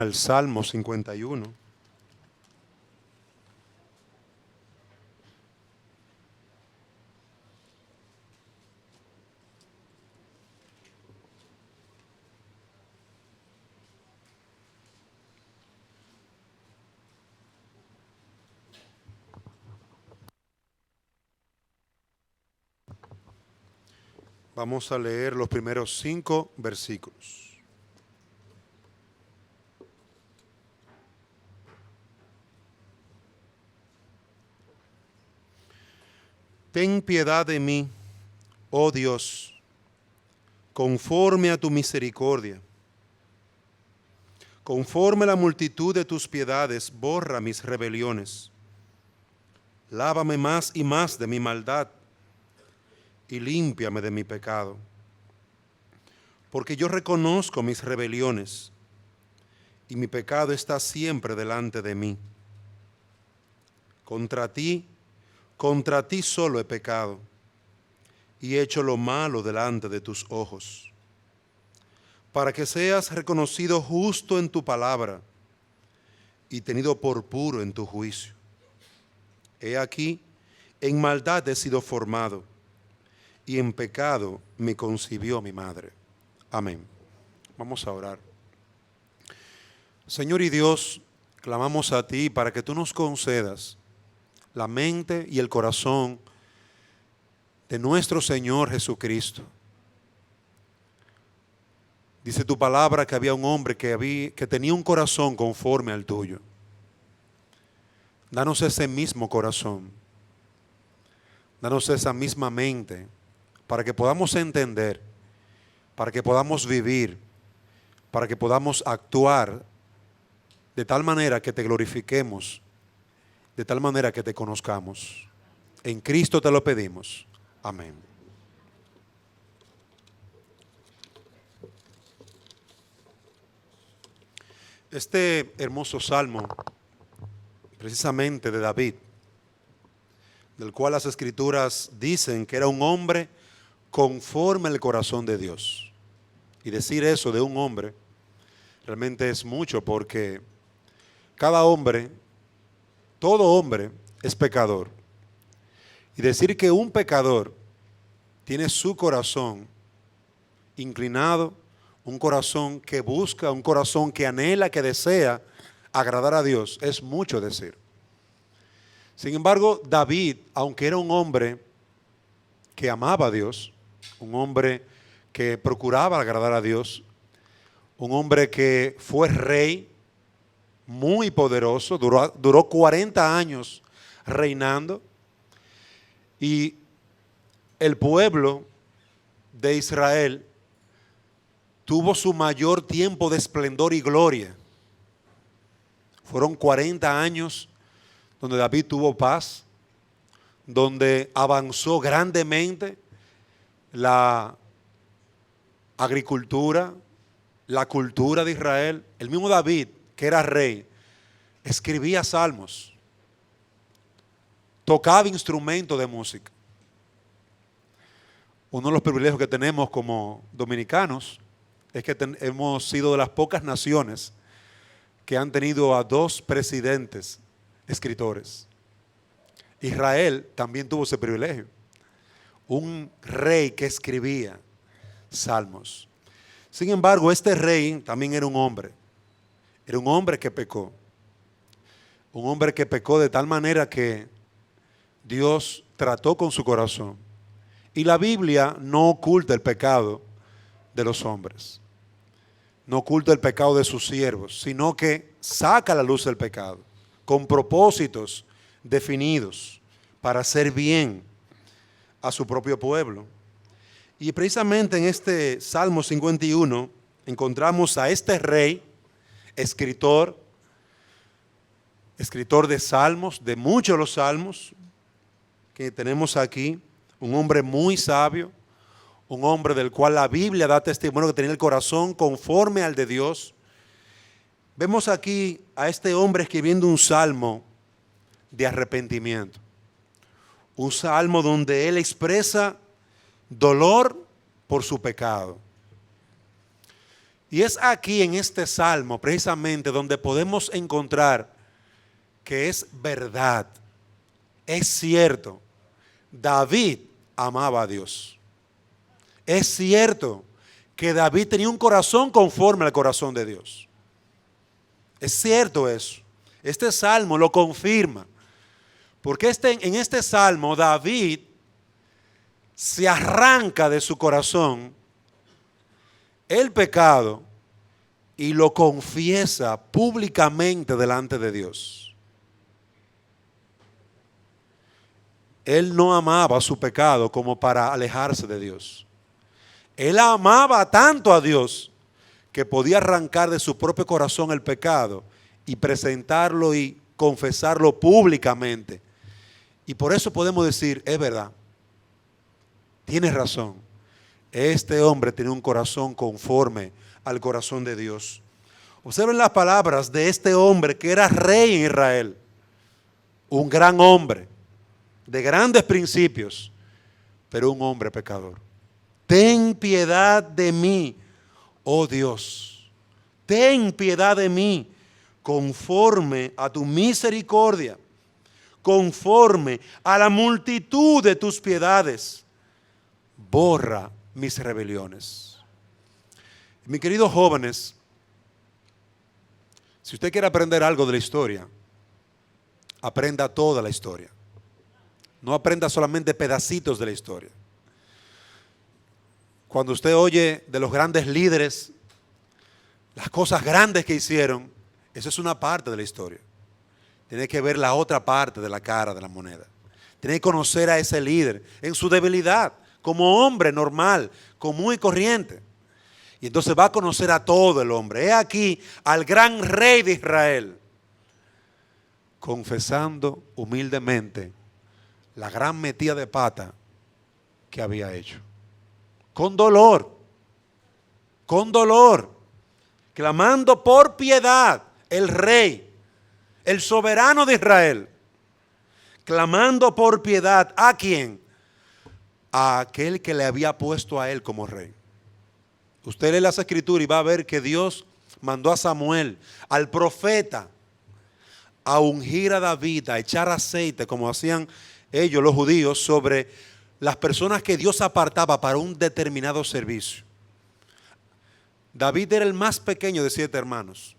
Al Salmo 51. Vamos a leer los primeros 5 versículos. Ten piedad de mí, oh Dios, conforme a tu misericordia. Conforme a la multitud de tus piedades, borra mis rebeliones. Lávame más y más de mi maldad y límpiame de mi pecado. Porque yo reconozco mis rebeliones y mi pecado está siempre delante de mí. Contra ti solo he pecado y he hecho lo malo delante de tus ojos, para que seas reconocido justo en tu palabra y tenido por puro en tu juicio. He aquí, en maldad he sido formado, y en pecado me concibió mi madre. Amén. Vamos a orar. Señor y Dios, clamamos a ti para que tú nos concedas la mente y el corazón de nuestro Señor Jesucristo. Dice tu palabra que había un hombre que tenía un corazón conforme al tuyo. Danos ese mismo corazón. Danos esa misma mente para que podamos entender, para que podamos vivir, para que podamos actuar de tal manera que te glorifiquemos, de tal manera que te conozcamos. En Cristo te lo pedimos. Amén. Este hermoso salmo, precisamente de David, del cual las Escrituras dicen que era un hombre conforme al corazón de Dios. Y decir eso de un hombre realmente es mucho, porque cada hombre, todo hombre es pecador. Y decir que un pecador tiene su corazón inclinado, un corazón que busca, un corazón que anhela, que desea agradar a Dios, es mucho decir. Sin embargo, David, aunque era un hombre que amaba a Dios, un hombre que procuraba agradar a Dios, un hombre que fue rey muy poderoso, duró 40 años reinando, y el pueblo de Israel tuvo su mayor tiempo de esplendor y gloria. Fueron 40 años donde David tuvo paz, donde avanzó grandemente la agricultura, la cultura de Israel. El mismo David, que era rey, escribía salmos, tocaba instrumentos de música. Uno de los privilegios que tenemos como dominicanos es que hemos sido de las pocas naciones que han tenido a 2 presidentes escritores. Israel también tuvo ese privilegio. Un rey que escribía salmos. Sin embargo, este rey también era un hombre. Era un hombre que pecó. Un hombre que pecó de tal manera que Dios trató con su corazón. Y la Biblia no oculta el pecado de los hombres. No oculta el pecado de sus siervos, sino que saca a la luz el pecado con propósitos definidos para hacer bien a su propio pueblo. Y precisamente en este Salmo 51 encontramos a este rey, escritor de salmos, de muchos de los salmos que tenemos aquí, un hombre muy sabio, un hombre del cual la Biblia da testimonio que tenía el corazón conforme al de Dios. Vemos aquí a este hombre escribiendo un salmo de arrepentimiento. Un salmo donde él expresa dolor por su pecado. Y es aquí en este salmo precisamente donde podemos encontrar que es verdad, es cierto, David amaba a Dios. Es cierto que David tenía un corazón conforme al corazón de Dios. Es cierto eso. Este salmo lo confirma. Porque en este salmo David se arranca de su corazón el pecado y lo confiesa públicamente delante de Dios. Él no amaba su pecado como para alejarse de Dios. Él amaba tanto a Dios que podía arrancar de su propio corazón el pecado y presentarlo y confesarlo públicamente. Y por eso podemos decir, es verdad, tienes razón. Este hombre tenía un corazón conforme al corazón de Dios. Observen las palabras de este hombre que era rey en Israel. Un gran hombre, de grandes principios, pero un hombre pecador. Ten piedad de mí, oh Dios. Ten piedad de mí, conforme a tu misericordia, conforme a la multitud de tus piedades. Borra mis rebeliones. Mis queridos jóvenes, si usted quiere aprender algo de la historia, aprenda toda la historia. No aprenda solamente pedacitos de la historia. Cuando usted oye de los grandes líderes, las cosas grandes que hicieron, eso es una parte de la historia. Tiene que ver la otra parte de la cara de la moneda. Tiene que conocer a ese líder en su debilidad, como hombre normal, común y corriente. Y entonces va a conocer a todo el hombre. He aquí al gran rey de Israel, confesando humildemente la gran metida de pata que había hecho. Con dolor, clamando por piedad, el rey, el soberano de Israel, clamando por piedad, ¿a quién? A aquel que le había puesto a él como rey. Usted lee las escrituras y va a ver que Dios mandó a Samuel, al profeta, a ungir a David, a echar aceite, como hacían ellos, los judíos, sobre las personas que Dios apartaba para un determinado servicio. David era el más pequeño de 7 hermanos.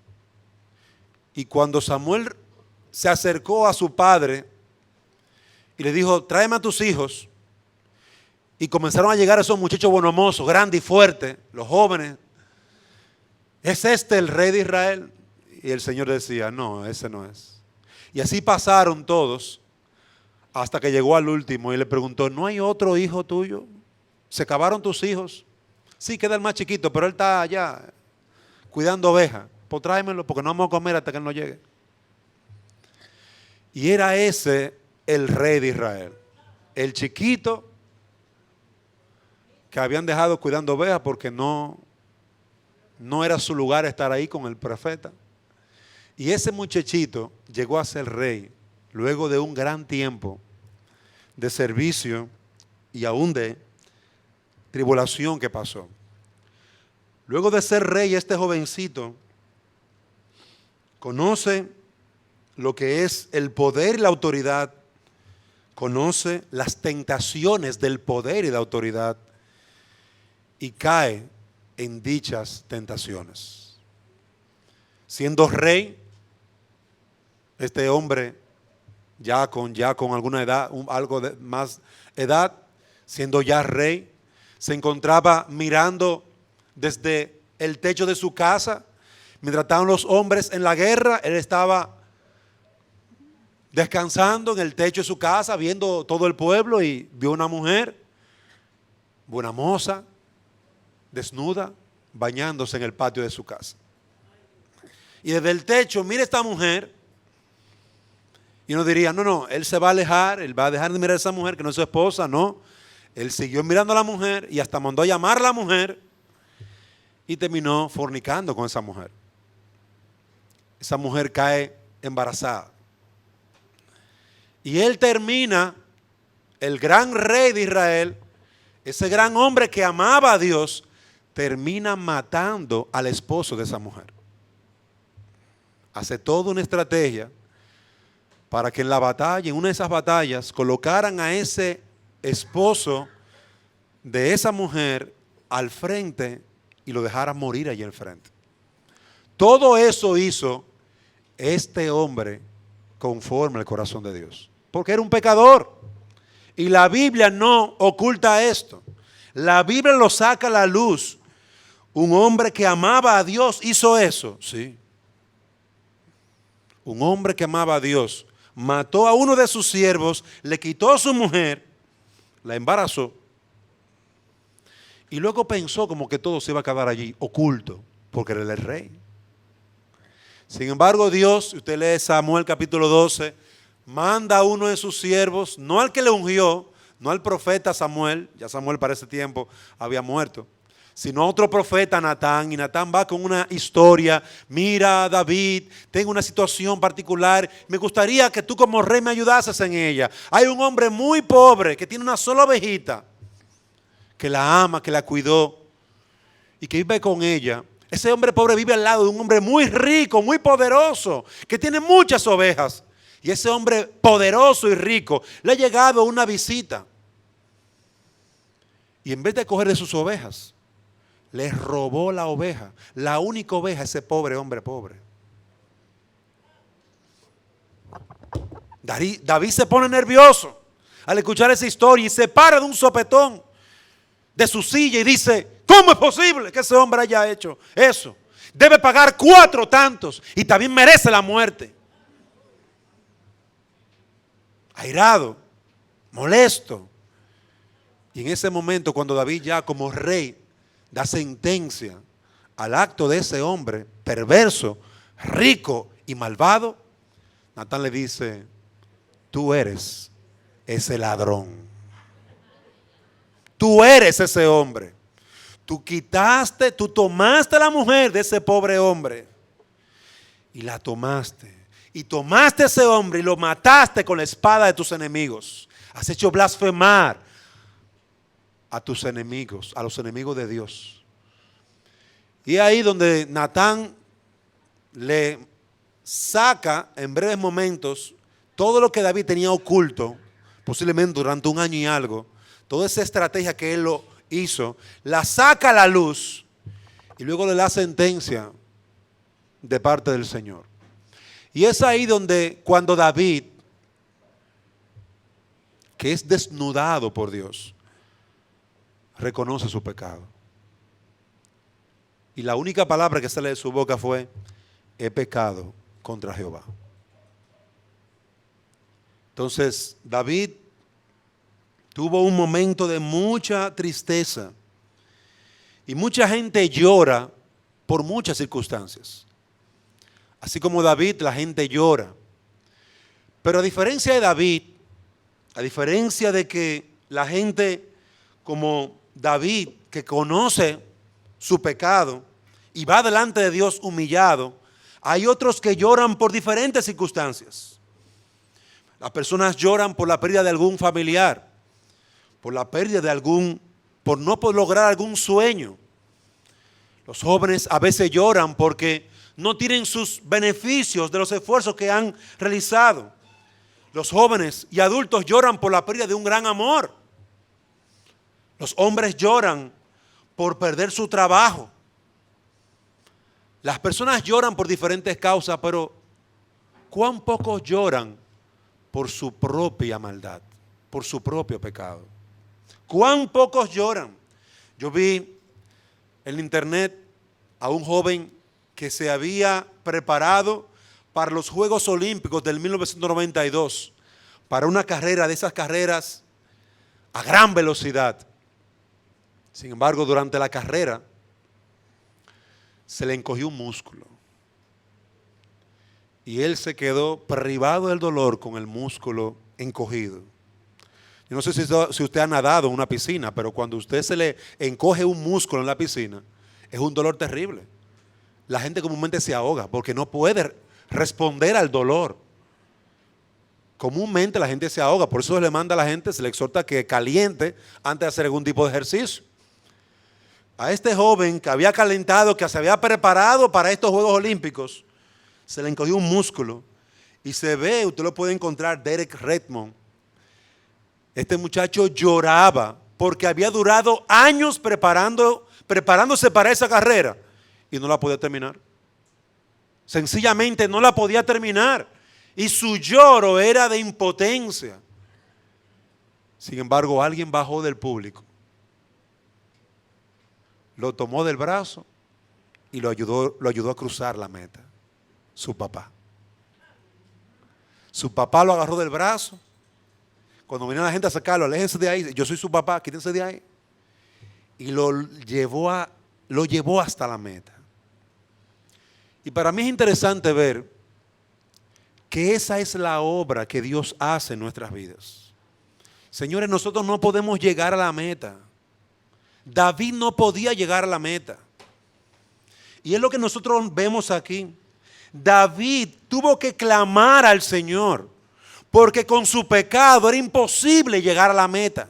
Y cuando Samuel se acercó a su padre y le dijo, tráeme a tus hijos, y comenzaron a llegar esos muchachos buenos, grandes y fuertes, los jóvenes, ¿es este el rey de Israel? Y el Señor decía, no, ese no es. Y así pasaron todos hasta que llegó al último y le preguntó, ¿no hay otro hijo tuyo? ¿Se acabaron tus hijos? Sí, queda el más chiquito, pero él está allá cuidando ovejas. Pues tráemelo porque no vamos a comer hasta que él no llegue. Y era ese el rey de Israel. El chiquito que habían dejado cuidando ovejas porque no era su lugar estar ahí con el profeta. Y ese muchachito llegó a ser rey luego de un gran tiempo de servicio y aún de tribulación que pasó. Luego de ser rey, este jovencito conoce lo que es el poder y la autoridad, conoce las tentaciones del poder y de autoridad y cae en dichas tentaciones. Siendo rey, este hombre ya con alguna edad, algo de más edad, siendo ya rey, se encontraba mirando desde el techo de su casa. Mientras estaban los hombres en la guerra, él estaba descansando en el techo de su casa, viendo todo el pueblo, y vio una mujer, buena moza, desnuda, bañándose en el patio de su casa. Y desde el techo, mira esta mujer. Y uno diría, no, él se va a alejar, él va a dejar de mirar a esa mujer que no es su esposa. No, él siguió mirando a la mujer y hasta mandó a llamar a la mujer y terminó fornicando con esa mujer. Esa mujer cae embarazada. Y él termina, el gran rey de Israel, ese gran hombre que amaba a Dios, termina matando al esposo de esa mujer. Hace toda una estrategia para que en la batalla, en una de esas batallas, colocaran a ese esposo de esa mujer al frente y lo dejaran morir allí al frente. Todo eso hizo este hombre conforme al corazón de Dios, porque era un pecador. Y la Biblia no oculta esto. La Biblia lo saca a la luz. Un hombre que amaba a Dios hizo eso, sí. Un hombre que amaba a Dios mató a uno de sus siervos, le quitó a su mujer, la embarazó y luego pensó como que todo se iba a quedar allí, oculto, porque era el rey. Sin embargo, Dios, usted lee Samuel capítulo 12, manda a uno de sus siervos, no al que le ungió, no al profeta Samuel, ya Samuel para ese tiempo había muerto, sino a otro profeta, Natán, y Natán va con una historia. Mira, David, tengo una situación particular, me gustaría que tú como rey me ayudases en ella. Hay un hombre muy pobre que tiene una sola ovejita, que la ama, que la cuidó y que vive con ella. Ese hombre pobre vive al lado de un hombre muy rico, muy poderoso, que tiene muchas ovejas. Y ese hombre poderoso y rico le ha llegado una visita. Y en vez de coger de sus ovejas, le robó la oveja, la única oveja a ese pobre hombre pobre. David se pone nervioso al escuchar esa historia y se para de un sopetón de su silla y dice: ¿cómo es posible que ese hombre haya hecho eso? Debe pagar 4 tantos y también merece la muerte. Airado, molesto. Y en ese momento, cuando David ya como rey da sentencia al acto de ese hombre perverso, rico y malvado, Natán le dice: tú eres ese ladrón. Tú eres ese hombre. Tú tomaste a la mujer de ese pobre hombre y la tomaste. Y tomaste a ese hombre y lo mataste con la espada de tus enemigos. Has hecho blasfemar a tus enemigos, a los enemigos de Dios. Y ahí donde Natán le saca en breves momentos todo lo que David tenía oculto, posiblemente durante 1 año y algo, toda esa estrategia que él lo hizo, la saca a la luz y luego le da sentencia de parte del Señor. Y es ahí donde cuando David, que es desnudado por Dios, reconoce su pecado. Y la única palabra que sale de su boca fue: he pecado contra Jehová. Entonces David tuvo un momento de mucha tristeza. Y mucha gente llora por muchas circunstancias. Así como David, la gente llora. Pero a diferencia de David, a diferencia de que la gente como David, que conoce su pecado y va delante de Dios humillado, hay otros que lloran por diferentes circunstancias. Las personas lloran por la pérdida de algún familiar, por la pérdida de por no poder lograr algún sueño. Los jóvenes a veces lloran porque no tienen sus beneficios de los esfuerzos que han realizado. Los jóvenes y adultos lloran por la pérdida de un gran amor. Los hombres lloran por perder su trabajo. Las personas lloran por diferentes causas, pero ¿cuán pocos lloran por su propia maldad, por su propio pecado? ¿Cuán pocos lloran? Yo vi en internet a un joven que se había preparado para los Juegos Olímpicos del 1992, para una carrera de esas carreras a gran velocidad. Sin embargo, durante la carrera se le encogió un músculo y él se quedó privado del dolor con el músculo encogido. Yo no sé si usted ha nadado en una piscina, pero cuando usted se le encoge un músculo en la piscina, es un dolor terrible. La gente comúnmente se ahoga porque no puede responder al dolor. Comúnmente la gente se ahoga, por eso se le manda a la gente, se le exhorta que caliente antes de hacer algún tipo de ejercicio. A este joven que había calentado, que se había preparado para estos Juegos Olímpicos, se le encogió un músculo y se ve, usted lo puede encontrar, Derek Redmond. Este muchacho lloraba porque había durado años preparándose para esa carrera y no la podía terminar. Sencillamente no la podía terminar y su lloro era de impotencia. Sin embargo, alguien bajó del público, lo tomó del brazo y lo ayudó a cruzar la meta. Su papá. Su papá lo agarró del brazo. Cuando venía la gente a sacarlo, aléjense de ahí, yo soy su papá, quítense de ahí. Y lo llevó hasta la meta. Y para mí es interesante ver que esa es la obra que Dios hace en nuestras vidas. Señores, nosotros no podemos llegar a la meta. David no podía llegar a la meta. Y es lo que nosotros vemos aquí. David tuvo que clamar al Señor, porque con su pecado era imposible llegar a la meta.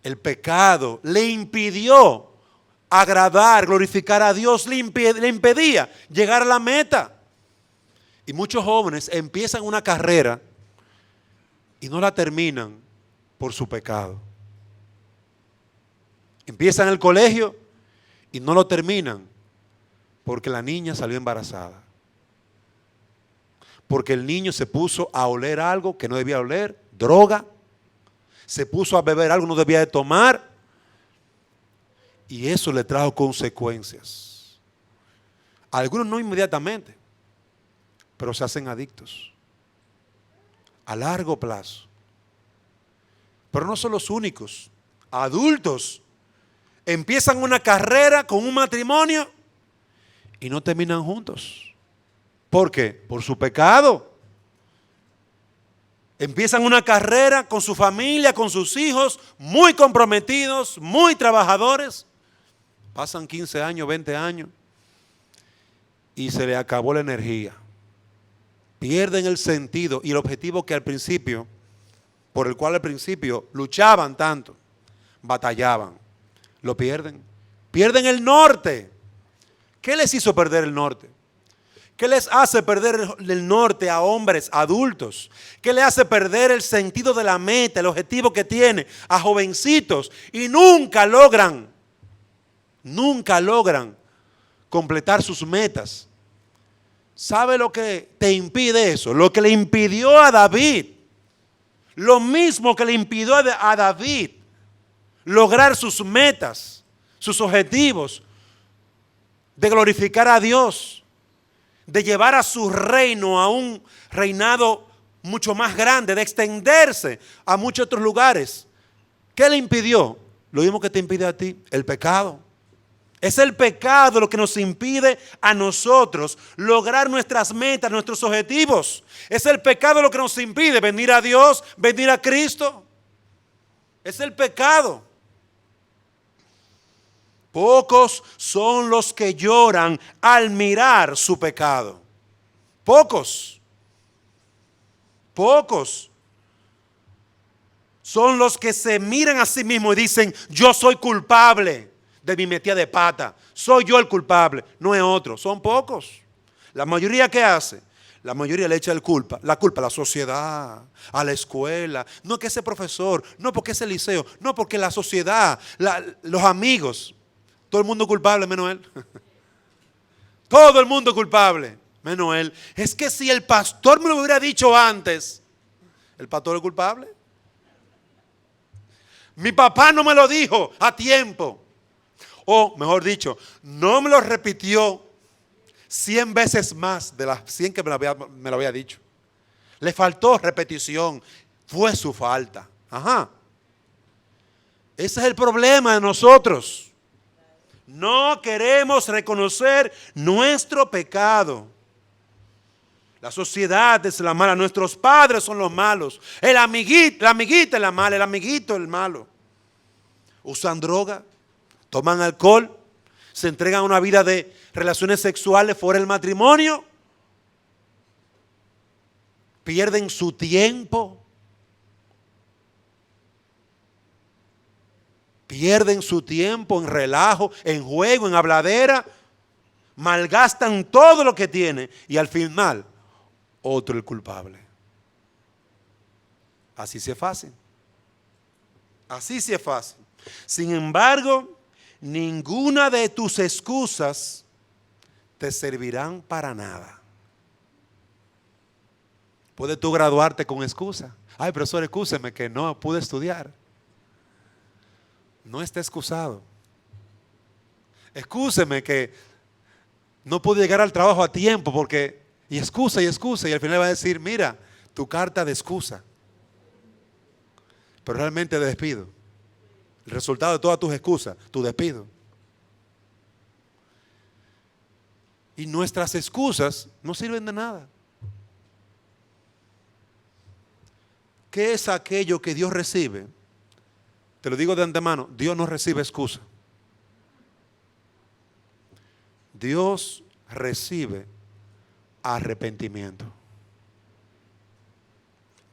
El pecado le impidió agradar, glorificar a Dios, le impedía llegar a la meta. Y muchos jóvenes empiezan una carrera y no la terminan por su pecado. Empiezan el colegio y no lo terminan porque la niña salió embarazada. Porque el niño se puso a oler algo que no debía oler, droga. Se puso a beber algo que no debía de tomar. Y eso le trajo consecuencias. Algunos no inmediatamente, pero se hacen adictos. A largo plazo. Pero no son los únicos. Adultos empiezan una carrera con un matrimonio y no terminan juntos. ¿Por qué? Por su pecado. Empiezan una carrera con su familia, con sus hijos, muy comprometidos, muy trabajadores. Pasan 15 años, 20 años y se le acabó la energía. Pierden el sentido y el objetivo que al principio, por el cual al principio luchaban tanto, batallaban. Lo pierden. Pierden el norte. ¿Qué les hizo perder el norte? ¿Qué les hace perder el norte a hombres adultos? ¿Qué les hace perder el sentido de la meta, el objetivo que tiene a jovencitos? Y nunca logran completar sus metas. ¿Sabe lo que te impide eso? Lo que le impidió a David, lo mismo que le impidió a David lograr sus metas, sus objetivos, de glorificar a Dios, de llevar a su reino a un reinado mucho más grande, de extenderse a muchos otros lugares. ¿Qué le impidió? Lo mismo que te impide a ti, el pecado. Es el pecado lo que nos impide a nosotros lograr nuestras metas, nuestros objetivos. Es el pecado lo que nos impide venir a Dios, venir a Cristo. Es el pecado. Pocos son los que lloran al mirar su pecado. Pocos son los que se miran a sí mismos y dicen: yo soy culpable de mi metida de pata, soy yo el culpable, no es otro. Son pocos. La mayoría, ¿qué hace? La mayoría le echa la culpa a la sociedad, a la escuela, no que ese profesor, no porque ese liceo, no porque la sociedad, los amigos. Todo el mundo culpable menos él. Todo el mundo culpable menos él. Es que si el pastor me lo hubiera dicho antes, ¿el pastor es culpable? Mi papá no me lo dijo a tiempo. O mejor dicho, no me lo repitió 100 veces más de las 100 que me lo había dicho. Le faltó repetición. Fue su falta. Ajá. Ese es el problema de nosotros. No queremos reconocer nuestro pecado. La sociedad es la mala, nuestros padres son los malos. La amiguita es la mala, el amiguito es el malo. Usan droga, toman alcohol, se entregan a una vida de relaciones sexuales fuera del matrimonio, pierden su tiempo. Pierden su tiempo en relajo, en juego, en habladera, malgastan todo lo que tienen y al final otro el culpable. Así sí es fácil. Así sí es fácil. Sin embargo, ninguna de tus excusas te servirán para nada. Puedes tú graduarte con excusa. Ay, profesor, excúseme que no pude estudiar. No está excusado. Excúseme que no pude llegar al trabajo a tiempo porque... Y excusa, y al final va a decir, mira, tu carta de excusa. Pero realmente de despido. El resultado de todas tus excusas, tu despido. Y nuestras excusas no sirven de nada. ¿Qué es aquello que Dios recibe? Te lo digo de antemano, Dios no recibe excusa. Dios recibe arrepentimiento.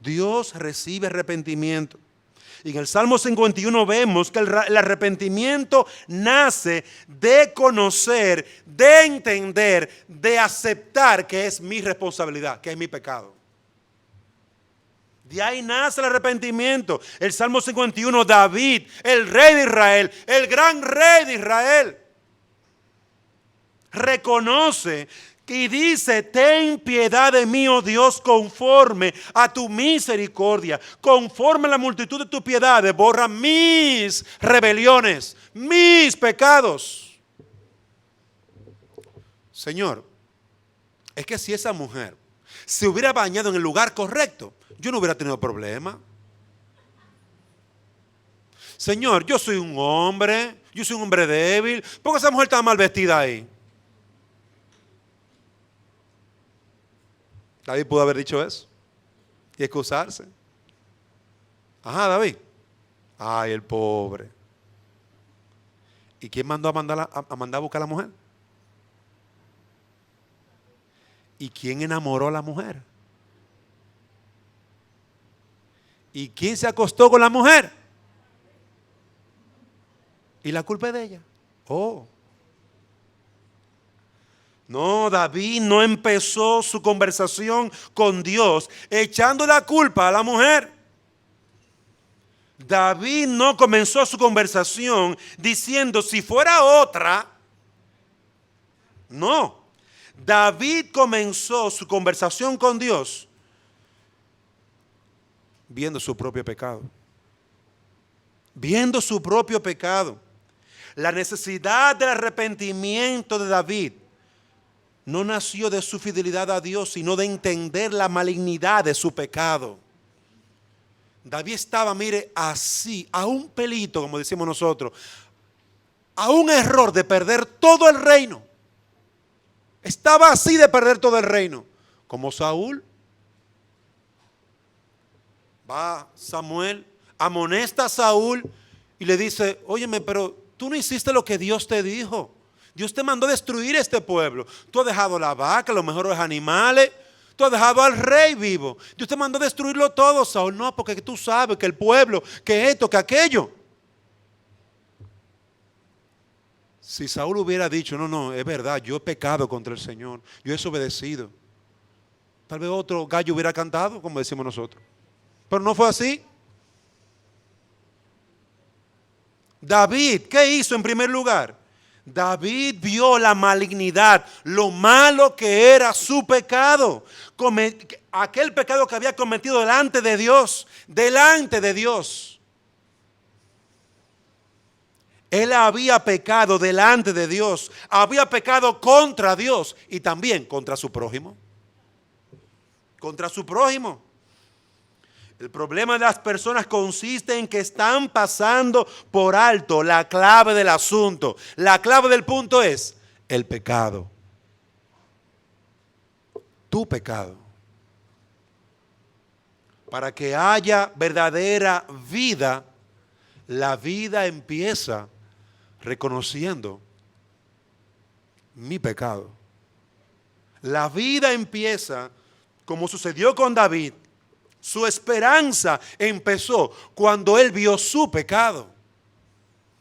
Dios recibe arrepentimiento. Y en el Salmo 51 vemos que el arrepentimiento nace de conocer, de entender, de aceptar que es mi responsabilidad, que es mi pecado. De ahí nace el arrepentimiento. El Salmo 51, David, el rey de Israel, el gran rey de Israel, reconoce y dice, ten piedad de mí, oh Dios, conforme a tu misericordia, conforme a la multitud de tus piedades, borra mis rebeliones, mis pecados. Señor, es que si esa mujer se hubiera bañado en el lugar correcto, yo no hubiera tenido problema. Señor, yo soy un hombre débil, ¿por qué esa mujer está mal vestida ahí? David pudo haber dicho eso y excusarse. Ajá, David. Ay, el pobre. ¿Y quién mandó a mandar a buscar a la mujer? ¿Y quién enamoró a la mujer? ¿Y quién se acostó con la mujer? ¿Y la culpa es de ella? Oh. No, David no empezó su conversación con Dios echando la culpa a la mujer. David no comenzó su conversación diciendo si fuera otra. No. David comenzó su conversación con Dios viendo su propio pecado. Viendo su propio pecado. La necesidad del arrepentimiento de David no nació de su fidelidad a Dios, sino de entender la malignidad de su pecado. David estaba, mire, así, a un pelito, como decimos nosotros, a un error de perder todo el reino. Estaba así de perder todo el reino. Como Saúl. Va Samuel, amonesta a Saúl y le dice, óyeme, pero tú no hiciste lo que Dios te dijo. Dios te mandó a destruir este pueblo. Tú has dejado la vaca, los mejores animales. Tú has dejado al rey vivo. Dios te mandó a destruirlo todo, Saúl. No, porque tú sabes que el pueblo, que esto, que aquello. Si Saúl hubiera dicho, no, es verdad, yo he pecado contra el Señor. Yo he desobedecido. Tal vez otro gallo hubiera cantado, como decimos nosotros. Pero no fue así. David, ¿qué hizo en primer lugar? David vio la malignidad, lo malo que era su pecado, aquel pecado que había cometido delante de Dios, Él había pecado delante de Dios, había pecado contra Dios y también contra su prójimo. Contra su prójimo. El problema de las personas consiste en que están pasando por alto la clave del asunto. La clave del punto es el pecado. Tu pecado. Para que haya verdadera vida, la vida empieza reconociendo mi pecado. La vida empieza, como sucedió con David. Su esperanza empezó cuando él vio su pecado.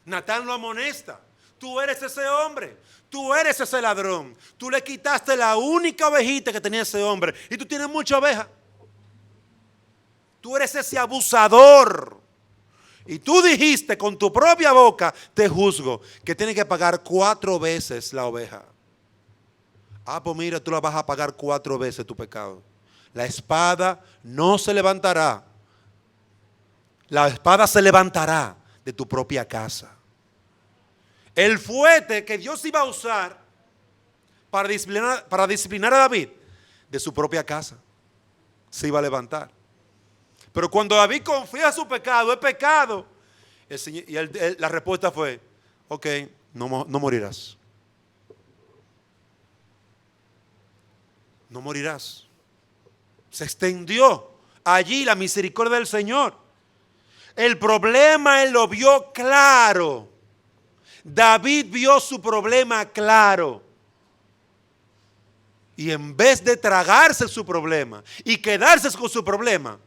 Natán lo amonesta. Tú eres ese hombre. Tú eres ese ladrón. Tú le quitaste la única ovejita que tenía ese hombre. Y tú tienes mucha oveja. Tú eres ese abusador. Y tú dijiste con tu propia boca, te juzgo, que tienes que pagar 4 veces la oveja. Ah, pues mira, tú la vas a pagar 4 veces tu pecado. La espada no se levantará. La espada se levantará de tu propia casa. El fuete que Dios iba a usar para disciplinar a David, de su propia casa, se iba a levantar. Pero cuando David confía su pecado, es pecado. La respuesta fue, ok, no morirás. No morirás. Se extendió allí la misericordia del Señor. El problema él lo vio claro. David vio su problema claro. Y en vez de tragarse su problema y quedarse con su problema,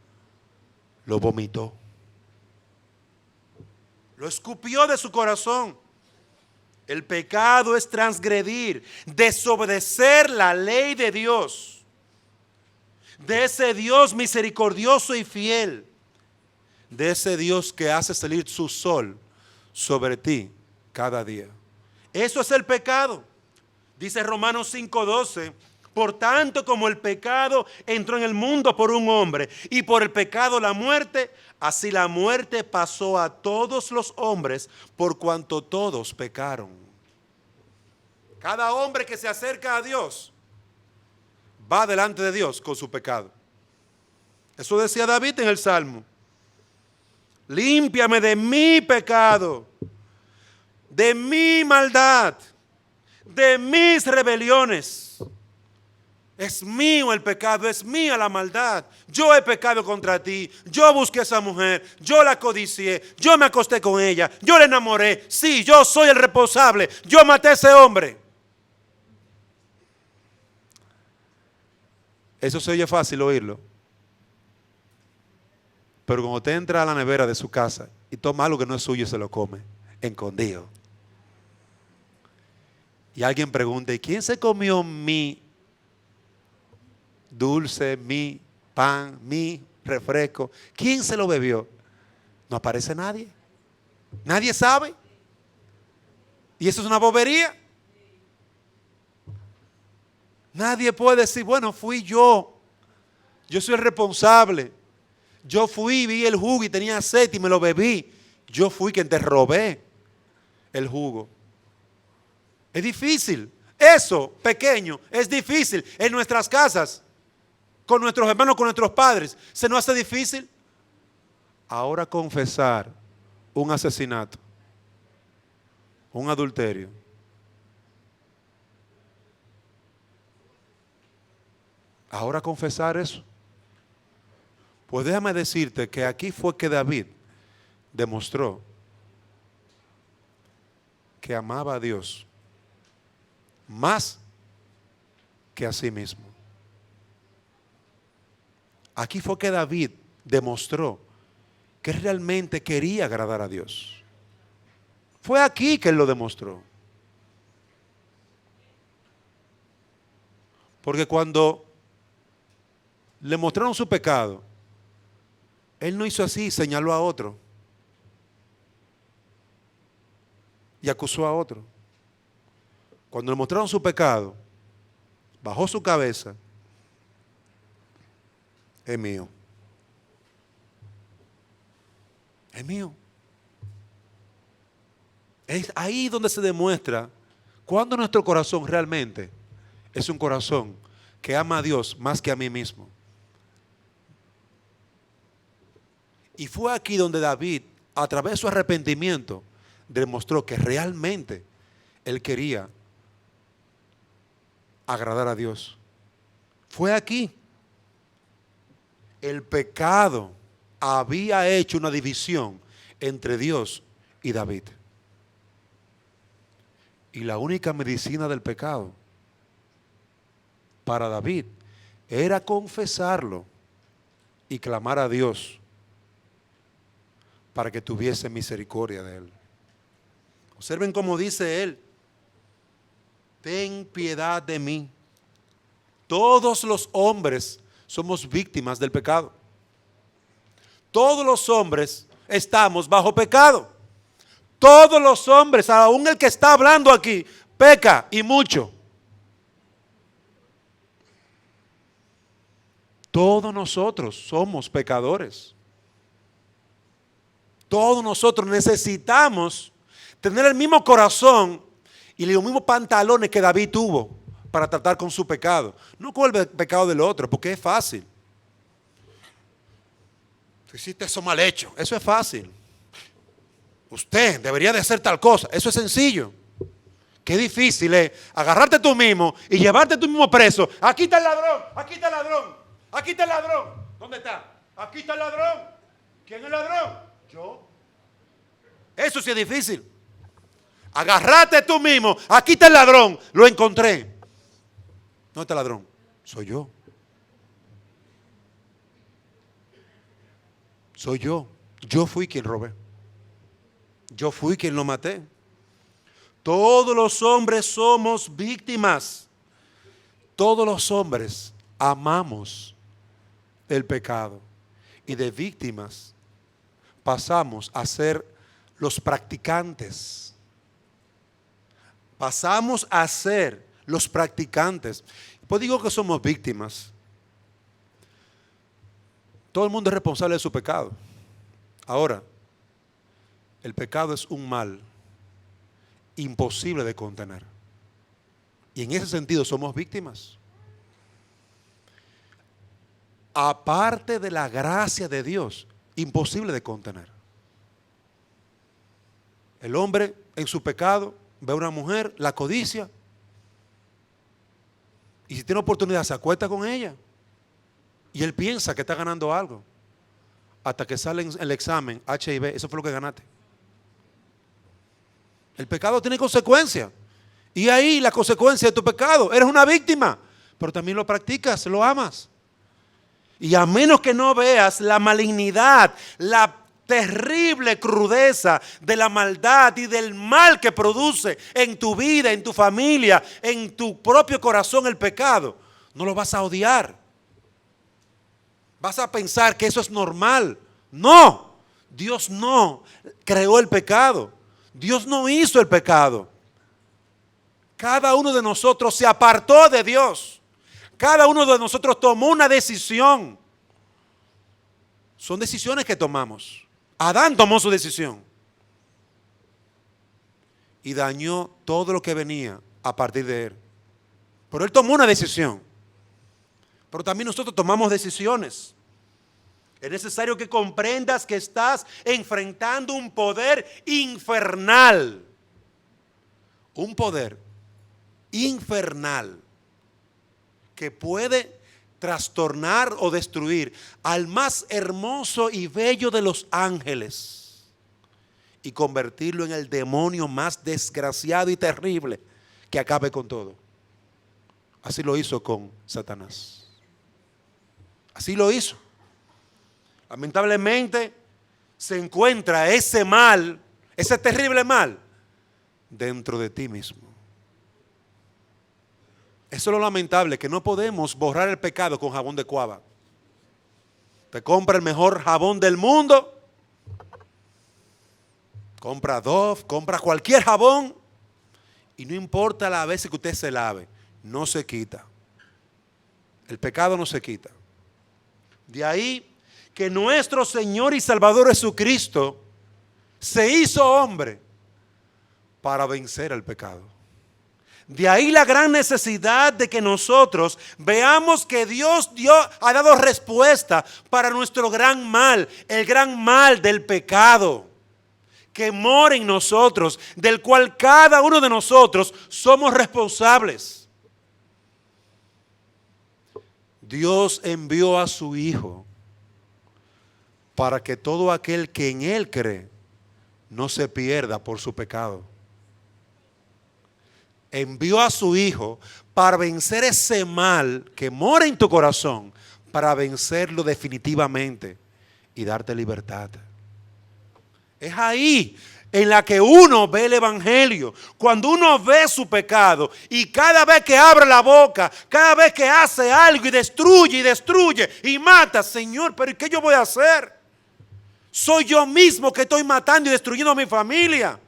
lo vomitó. Lo escupió de su corazón. El pecado es transgredir, desobedecer la ley de Dios, de ese Dios misericordioso y fiel, de ese Dios que hace salir su sol sobre ti cada día. Eso es el pecado. Dice Romanos 5:12, por tanto como el pecado entró en el mundo por un hombre y por el pecado la muerte, así la muerte pasó a todos los hombres por cuanto todos pecaron. Cada hombre que se acerca a Dios va delante de Dios con su pecado. Eso decía David en el Salmo. Límpiame de mi pecado, de mi maldad, de mis rebeliones. Es mío el pecado, es mía la maldad. Yo he pecado contra ti. Yo busqué a esa mujer, yo la codicié, yo me acosté con ella, yo la enamoré. Sí, yo soy el responsable. Yo maté a ese hombre. Eso se oye fácil oírlo. Pero cuando usted entra a la nevera de su casa y toma algo que no es suyo, se lo come, escondido. Y alguien pregunta, ¿y quién se comió mi dulce, mi pan, mi refresco? ¿Quién se lo bebió? No aparece nadie. Nadie sabe. Y eso es una bobería. Nadie puede decir, bueno, fui yo. Yo soy el responsable. Yo fui, vi el jugo y tenía sed y me lo bebí. Yo fui quien te robé el jugo. Es difícil. Eso, pequeño, es difícil en nuestras casas, con nuestros hermanos, con nuestros padres. ¿Se nos hace difícil? Ahora confesar un asesinato, un adulterio. Ahora confesar eso. Pues déjame decirte que aquí fue que David demostró que amaba a Dios más que a sí mismo. Aquí fue que David demostró que realmente quería agradar a Dios. Fue aquí que él lo demostró. Porque cuando le mostraron su pecado, él no hizo así, señaló a otro y acusó a otro. Cuando le mostraron su pecado, bajó su cabeza. Es mío. Es mío. Es ahí donde se demuestra cuando nuestro corazón realmente es un corazón que ama a Dios más que a mí mismo. Y fue aquí donde David, a través de su arrepentimiento, demostró que realmente él quería agradar a Dios. Fue aquí. El pecado había hecho una división entre Dios y David. Y la única medicina del pecado para David era confesarlo y clamar a Dios para que tuviese misericordia de él. Observen cómo dice él: ten piedad de mí. Todos los hombres somos víctimas del pecado. Todos los hombres estamos bajo pecado. Todos los hombres, aún el que está hablando aquí, peca y mucho. Todos nosotros somos pecadores. Todos nosotros necesitamos tener el mismo corazón y los mismos pantalones que David tuvo para tratar con su pecado. No con el pecado del otro, porque es fácil. Tú hiciste eso mal hecho, eso es fácil. Usted debería de hacer tal cosa, eso es sencillo. Qué difícil es agarrarte tú mismo y llevarte tú mismo preso. Aquí está el ladrón, aquí está el ladrón, aquí está el ladrón. ¿Dónde está? Aquí está el ladrón. ¿Quién es el ladrón? Yo. Eso sí es difícil. Agarrate tú mismo, aquí está el ladrón, lo encontré. ¿Dónde está el ladrón? Soy yo. Soy yo. Yo fui quien robé. Yo fui quien lo maté. Todos los hombres somos víctimas. Todos los hombres amamos el pecado. Y de víctimas pasamos a ser los practicantes. Pasamos a ser los practicantes. Pues digo que somos víctimas. Todo el mundo es responsable de su pecado. Ahora, el pecado es un mal imposible de contener. Y en ese sentido somos víctimas. Aparte de la gracia de Dios, imposible de contener. El hombre en su pecado ve a una mujer, la codicia, y si tiene oportunidad se acuesta con ella. Y él piensa que está ganando algo. Hasta que sale en el examen HIV, eso fue lo que ganaste. El pecado tiene consecuencias. Y ahí la consecuencia de tu pecado. Eres una víctima, pero también lo practicas, lo amas. Y a menos que no veas la malignidad, la terrible crudeza de la maldad y del mal que produce en tu vida, en tu familia, en tu propio corazón el pecado, no lo vas a odiar. Vas a pensar que eso es normal. No, Dios no creó el pecado. Dios no hizo el pecado. Cada uno de nosotros se apartó de Dios. Cada uno de nosotros tomó una decisión. Son decisiones que tomamos. Adán tomó su decisión y dañó todo lo que venía a partir de él. Pero él tomó una decisión. Pero también nosotros tomamos decisiones. Es necesario que comprendas que estás enfrentando un poder infernal. Un poder infernal que puede trastornar o destruir al más hermoso y bello de los ángeles y convertirlo en el demonio más desgraciado y terrible que acabe con todo. Así lo hizo con Satanás. Así lo hizo. Lamentablemente se encuentra ese mal, ese terrible mal, dentro de ti mismo. Eso es lo lamentable, que no podemos borrar el pecado con jabón de cuava. Te compra el mejor jabón del mundo, compra Dove, compra cualquier jabón y no importa las veces que usted se lave, no se quita. El pecado no se quita. De ahí que nuestro Señor y Salvador Jesucristo se hizo hombre para vencer el pecado. De ahí la gran necesidad de que nosotros veamos que Dios ha dado respuesta para nuestro gran mal, el gran mal del pecado que mora en nosotros, del cual cada uno de nosotros somos responsables. Dios envió a su Hijo para que todo aquel que en Él cree no se pierda por su pecado. Envió a su Hijo para vencer ese mal que mora en tu corazón, para vencerlo definitivamente y darte libertad. Es ahí en la que uno ve el evangelio, cuando uno ve su pecado y cada vez que abre la boca, cada vez que hace algo y destruye y mata, Señor, pero ¿y qué yo voy a hacer? Soy yo mismo que estoy matando y destruyendo a mi familia.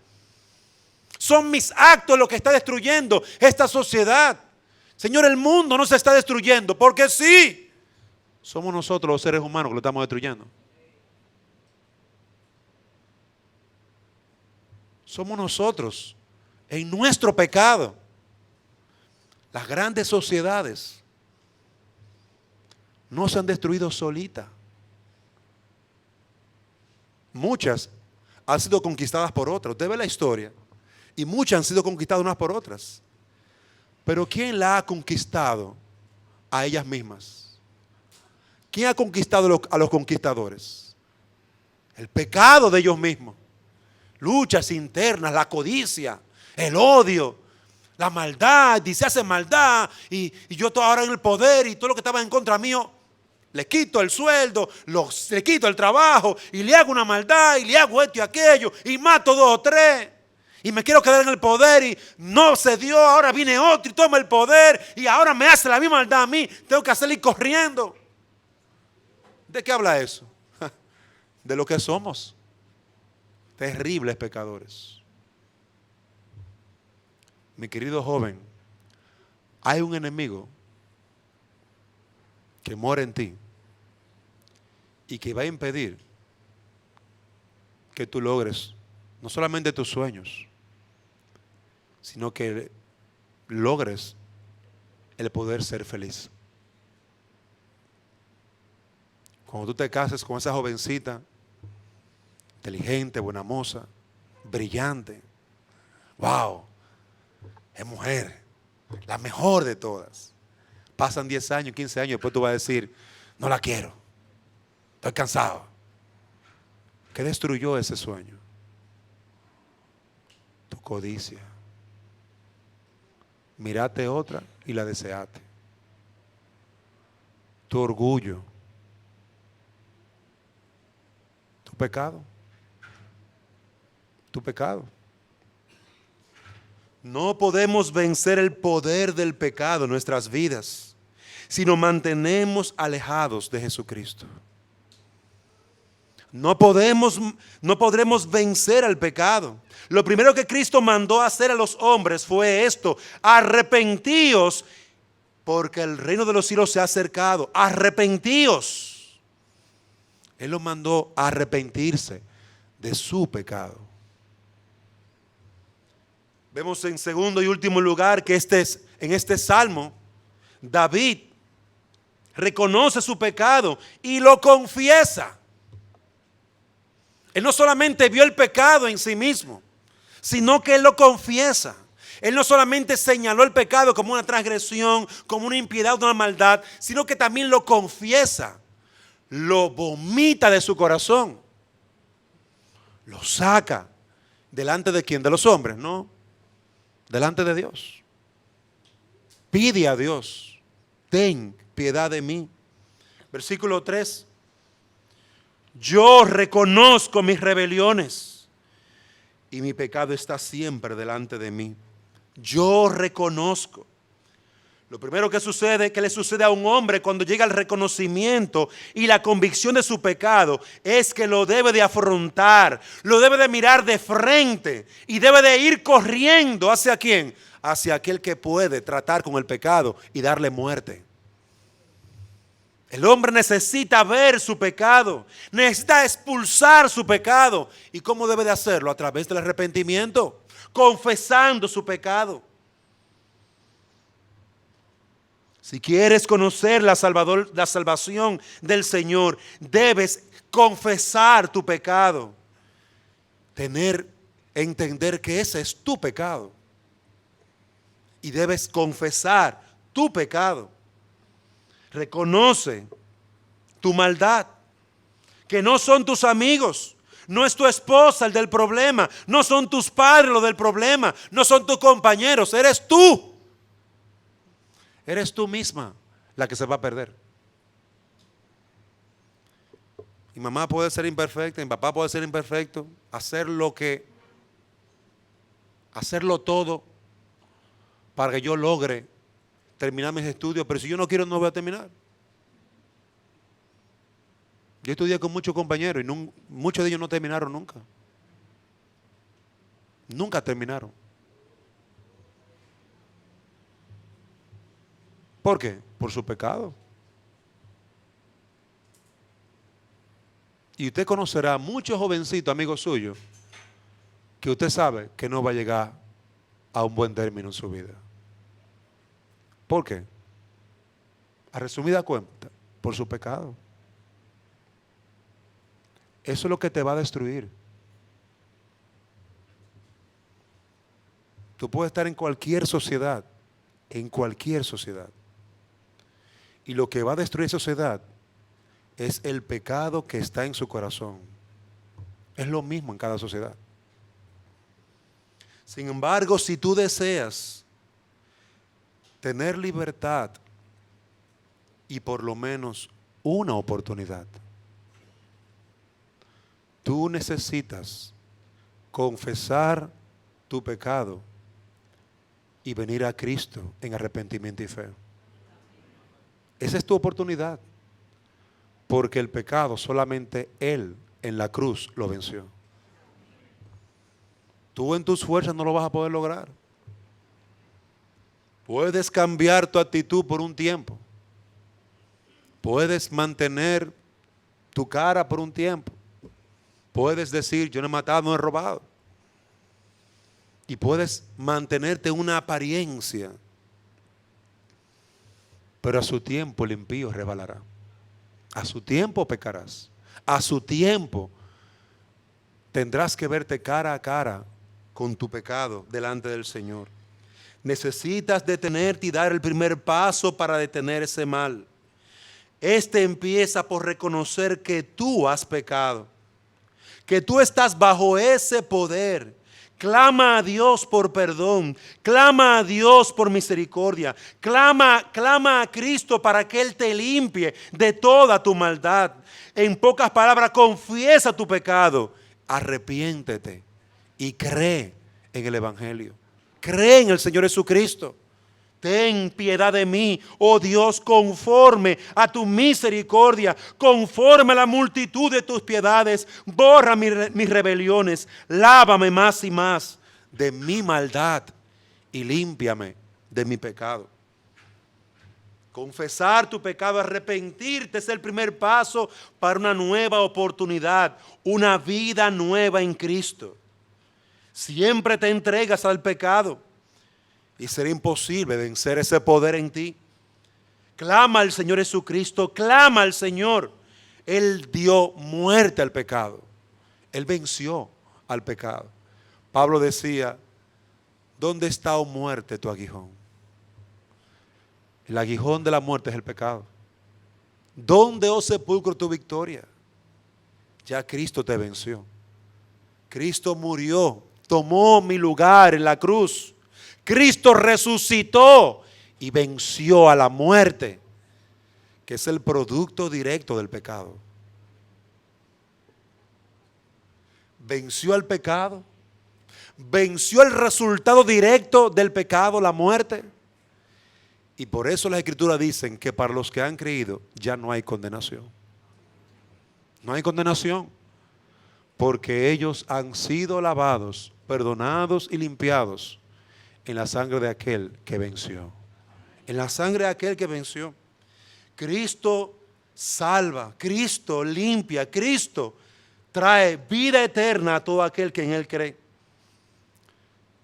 Son mis actos los que está destruyendo esta sociedad. Señor, el mundo no se está destruyendo porque sí, somos nosotros los seres humanos que lo estamos destruyendo. Somos nosotros, en nuestro pecado. Las grandes sociedades no se han destruido solitas. Muchas han sido conquistadas por otras. Usted ve la historia y muchas han sido conquistadas unas por otras. Pero ¿quién la ha conquistado? A ellas mismas. ¿Quién ha conquistado a los conquistadores? El pecado de ellos mismos. Luchas internas, la codicia, el odio, la maldad, y se hace maldad, y yo estoy ahora en el poder y todo lo que estaba en contra mío, le quito el sueldo, le quito el trabajo, y le hago una maldad, y le hago esto y aquello, y mato 2 o 3, y me quiero quedar en el poder, y no se dio, ahora viene otro y toma el poder, y ahora me hace la misma maldad a mí, tengo que hacerle corriendo. ¿De qué habla eso? De lo que somos. Terribles pecadores. Mi querido joven, hay un enemigo que mora en ti y que va a impedir que tú logres no solamente tus sueños, sino que logres el poder ser feliz. Cuando tú te cases con esa jovencita inteligente, buena moza, brillante, wow, es mujer, la mejor de todas. Pasan 10 años, 15 años, después tú vas a decir, no la quiero, estoy cansado. ¿Qué destruyó ese sueño? Tu codicia. Miraste otra y la deseaste. Tu orgullo. Tu pecado. Tu pecado. No podemos vencer el poder del pecado en nuestras vidas si nos mantenemos alejados de Jesucristo. No podremos vencer al pecado. Lo primero que Cristo mandó hacer a los hombres fue esto: arrepentíos, porque el reino de los cielos se ha acercado. Arrepentíos. Él los mandó a arrepentirse de su pecado. Vemos en segundo y último lugar que en este salmo, David reconoce su pecado y lo confiesa. Él no solamente vio el pecado en sí mismo, sino que él lo confiesa. Él no solamente señaló el pecado como una transgresión, como una impiedad, una maldad, sino que también lo confiesa, lo vomita de su corazón, lo saca. ¿Delante de quién? De los hombres, ¿no? Delante de Dios. Pide a Dios, ten piedad de mí. Versículo 3. Yo reconozco mis rebeliones y mi pecado está siempre delante de mí. Yo reconozco. Lo primero que le sucede a un hombre cuando llega el reconocimiento y la convicción de su pecado es que lo debe de afrontar, lo debe de mirar de frente y debe de ir corriendo. ¿Hacia quién? Hacia aquel que puede tratar con el pecado y darle muerte. El hombre necesita ver su pecado, necesita expulsar su pecado. ¿Y cómo debe de hacerlo? A través del arrepentimiento, confesando su pecado. Si quieres conocer la salvación del Señor, debes confesar tu pecado. Entender que ese es tu pecado. Y debes confesar tu pecado. Reconoce tu maldad. Que no son tus amigos. No es tu esposa el del problema. No son tus padres los del problema. No son tus compañeros. Eres tú. Eres tú misma la que se va a perder. Mi mamá puede ser imperfecta, mi papá puede ser imperfecto, hacer lo que hacerlo todo para que yo logre terminar mis estudios, pero si yo no quiero no voy a terminar. Yo estudié con muchos compañeros y muchos de ellos no terminaron nunca. Nunca terminaron. ¿Por qué? Por su pecado. Y usted conocerá a muchos jovencitos, amigos suyos, que usted sabe que no va a llegar a un buen término en su vida. ¿Por qué? A resumida cuenta, por su pecado. Eso es lo que te va a destruir. Tú puedes estar en cualquier sociedad, y lo que va a destruir esa sociedad es el pecado que está en su corazón. Es lo mismo en cada sociedad. Sin embargo, si tú deseas tener libertad y por lo menos una oportunidad, tú necesitas confesar tu pecado y venir a Cristo en arrepentimiento y fe. Esa es tu oportunidad, porque el pecado solamente Él en la cruz lo venció. Tú en tus fuerzas no lo vas a poder lograr. Puedes cambiar tu actitud por un tiempo. Puedes mantener tu cara por un tiempo. Puedes decir, yo no he matado, no he robado. Y puedes mantenerte una apariencia. Pero a su tiempo el impío resbalará. A su tiempo pecarás. A su tiempo tendrás que verte cara a cara con tu pecado delante del Señor. Necesitas detenerte y dar el primer paso para detener ese mal. Este empieza por reconocer que tú has pecado, que tú estás bajo ese poder. Clama a Dios por perdón, clama a Dios por misericordia, clama a Cristo para que Él te limpie de toda tu maldad. En pocas palabras, confiesa tu pecado, arrepiéntete y cree en el Evangelio. Cree en el Señor Jesucristo. Ten piedad de mí, oh Dios, conforme a tu misericordia, conforme a la multitud de tus piedades. Borra mis rebeliones, lávame más y más de mi maldad y límpiame de mi pecado. Confesar tu pecado, arrepentirte es el primer paso para una nueva oportunidad, una vida nueva en Cristo. Siempre te entregas al pecado y será imposible vencer ese poder en ti. Clama al Señor Jesucristo, clama al Señor. Él dio muerte al pecado. Él venció al pecado. Pablo decía, ¿dónde está, oh muerte, tu aguijón? El aguijón de la muerte es el pecado. ¿Dónde, oh sepulcro, tu victoria? Ya Cristo te venció. Cristo murió, tomó mi lugar en la cruz. Cristo resucitó y venció a la muerte, que es el producto directo del pecado. Venció al pecado, venció el resultado directo del pecado, la muerte. Y por eso las Escrituras dicen que para los que han creído ya no hay condenación. No hay condenación, porque ellos han sido lavados, perdonados y limpiados en la sangre de aquel que venció. En la sangre de aquel que venció. Cristo salva, Cristo limpia, Cristo trae vida eterna a todo aquel que en Él cree.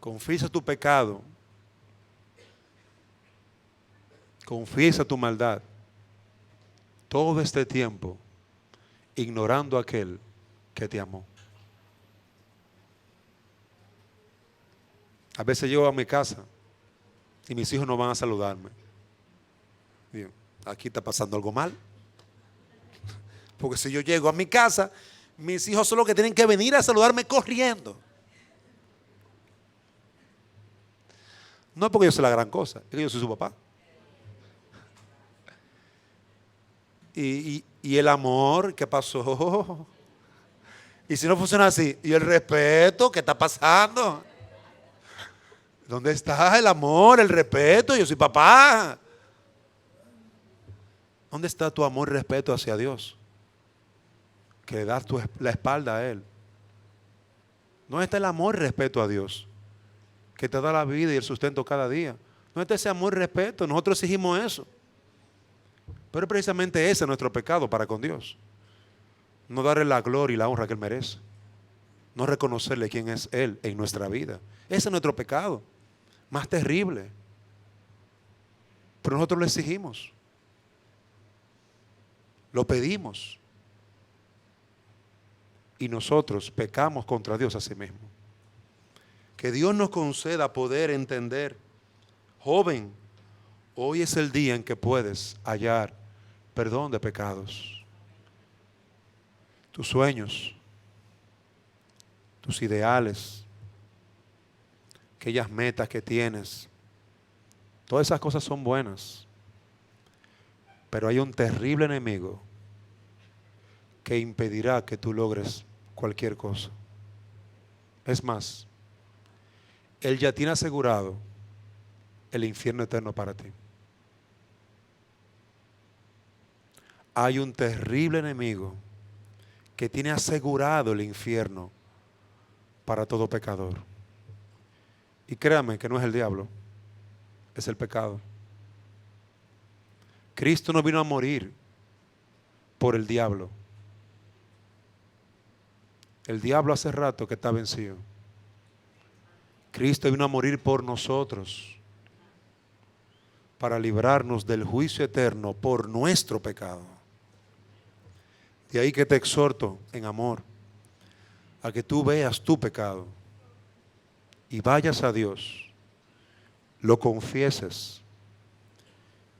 Confiesa tu pecado. Confiesa tu maldad. Todo este tiempo ignorando a aquel que te amó. A veces llego a mi casa y mis hijos no van a saludarme. Bien, aquí está pasando algo mal. Porque si yo llego a mi casa, mis hijos son los que tienen que venir a saludarme corriendo. No es porque yo soy la gran cosa, es que yo soy su papá. Y el amor, ¿qué pasó? Y si no funciona así, y el respeto, ¿qué está pasando? ¿Dónde está el amor, el respeto? Yo soy papá. ¿Dónde está tu amor y respeto hacia Dios? Que le das la espalda a Él. ¿Dónde está el amor y respeto a Dios? Que te da la vida y el sustento cada día. ¿Dónde está ese amor y respeto? Nosotros exigimos eso. Pero precisamente ese es nuestro pecado para con Dios. No darle la gloria y la honra que Él merece. No reconocerle quién es Él en nuestra vida. Ese es nuestro pecado. Más terrible. Pero nosotros lo exigimos. Lo pedimos. Y nosotros pecamos contra Dios a sí mismo. Que Dios nos conceda poder entender. Joven, hoy es el día en que puedes hallar perdón de pecados. Tus sueños, tus ideales, aquellas metas que tienes, todas esas cosas son buenas. Pero hay un terrible enemigo que impedirá que tú logres cualquier cosa. Es más, Él ya tiene asegurado el infierno eterno para ti. Hay un terrible enemigo que tiene asegurado el infierno para todo pecador. Y créame que no es el diablo, es el pecado. Cristo no vino a morir por el diablo. El diablo hace rato que está vencido. Cristo vino a morir por nosotros para librarnos del juicio eterno por nuestro pecado. De ahí que te exhorto en amor a que tú veas tu pecado y vayas a Dios, lo confieses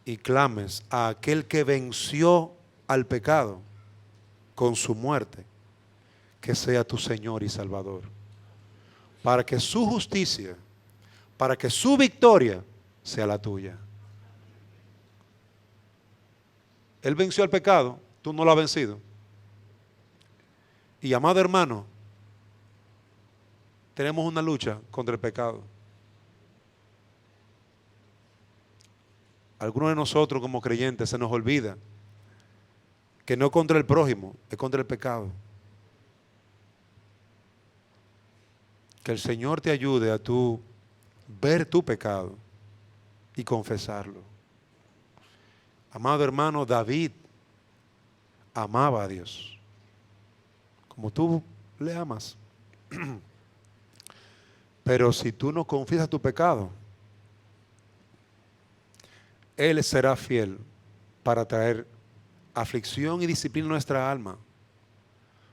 y clames a aquel que venció al pecado con su muerte, que sea tu Señor y Salvador, para que su justicia, para que su victoria sea la tuya. Él venció al pecado, tú no lo has vencido. Y amado hermano, tenemos una lucha contra el pecado. Algunos de nosotros como creyentes se nos olvida que no contra el prójimo, es contra el pecado. Que el Señor te ayude a tú ver tu pecado y confesarlo. Amado hermano, David amaba a Dios como tú le amas. Pero si tú no confiesas tu pecado, Él será fiel para traer aflicción y disciplina a nuestra alma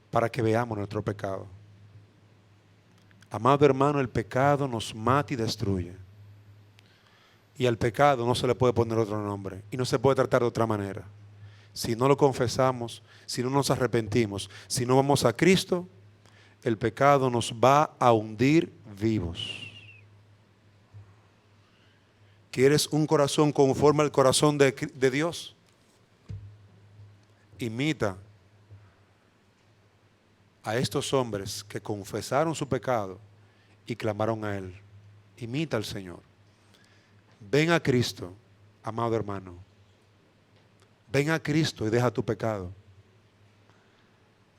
para que veamos nuestro pecado. Amado hermano, el pecado nos mata y destruye. Y al pecado no se le puede poner otro nombre y no se puede tratar de otra manera. Si no lo confesamos, si no nos arrepentimos, si no vamos a Cristo, el pecado nos va a hundir vivos. ¿Quieres un corazón conforme al corazón de Dios? Imita a estos hombres que confesaron su pecado y clamaron a Él. Imita al Señor. Ven a Cristo, amado hermano. Ven a Cristo y deja tu pecado.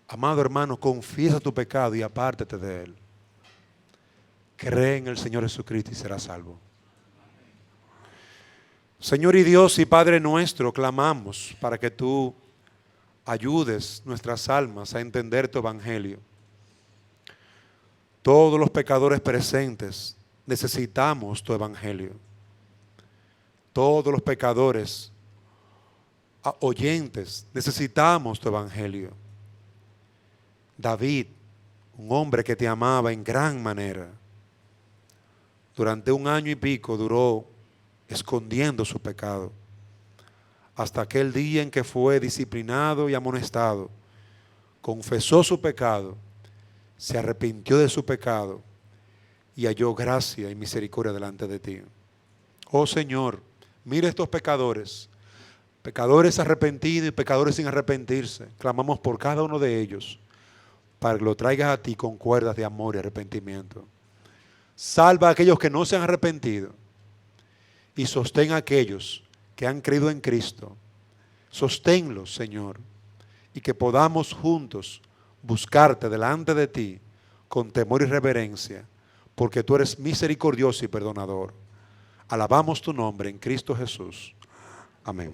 Amado hermano, confiesa tu pecado y apártate de él. Cree en el Señor Jesucristo y serás salvo. Señor y Dios y Padre nuestro, clamamos para que tú ayudes nuestras almas a entender tu evangelio. Todos los pecadores presentes necesitamos tu evangelio. Todos los pecadores oyentes necesitamos tu evangelio. David, un hombre que te amaba en gran manera, durante 1 año y pico duró escondiendo su pecado, hasta aquel día en que fue disciplinado y amonestado, confesó su pecado, se arrepintió de su pecado y halló gracia y misericordia delante de ti. Oh Señor, mira estos pecadores, pecadores arrepentidos y pecadores sin arrepentirse. Clamamos por cada uno de ellos para que lo traigas a ti con cuerdas de amor y arrepentimiento. Salva a aquellos que no se han arrepentido. Y sostén a aquellos que han creído en Cristo. Sosténlos, Señor. Y que podamos juntos buscarte delante de ti con temor y reverencia, porque tú eres misericordioso y perdonador. Alabamos tu nombre en Cristo Jesús. Amén.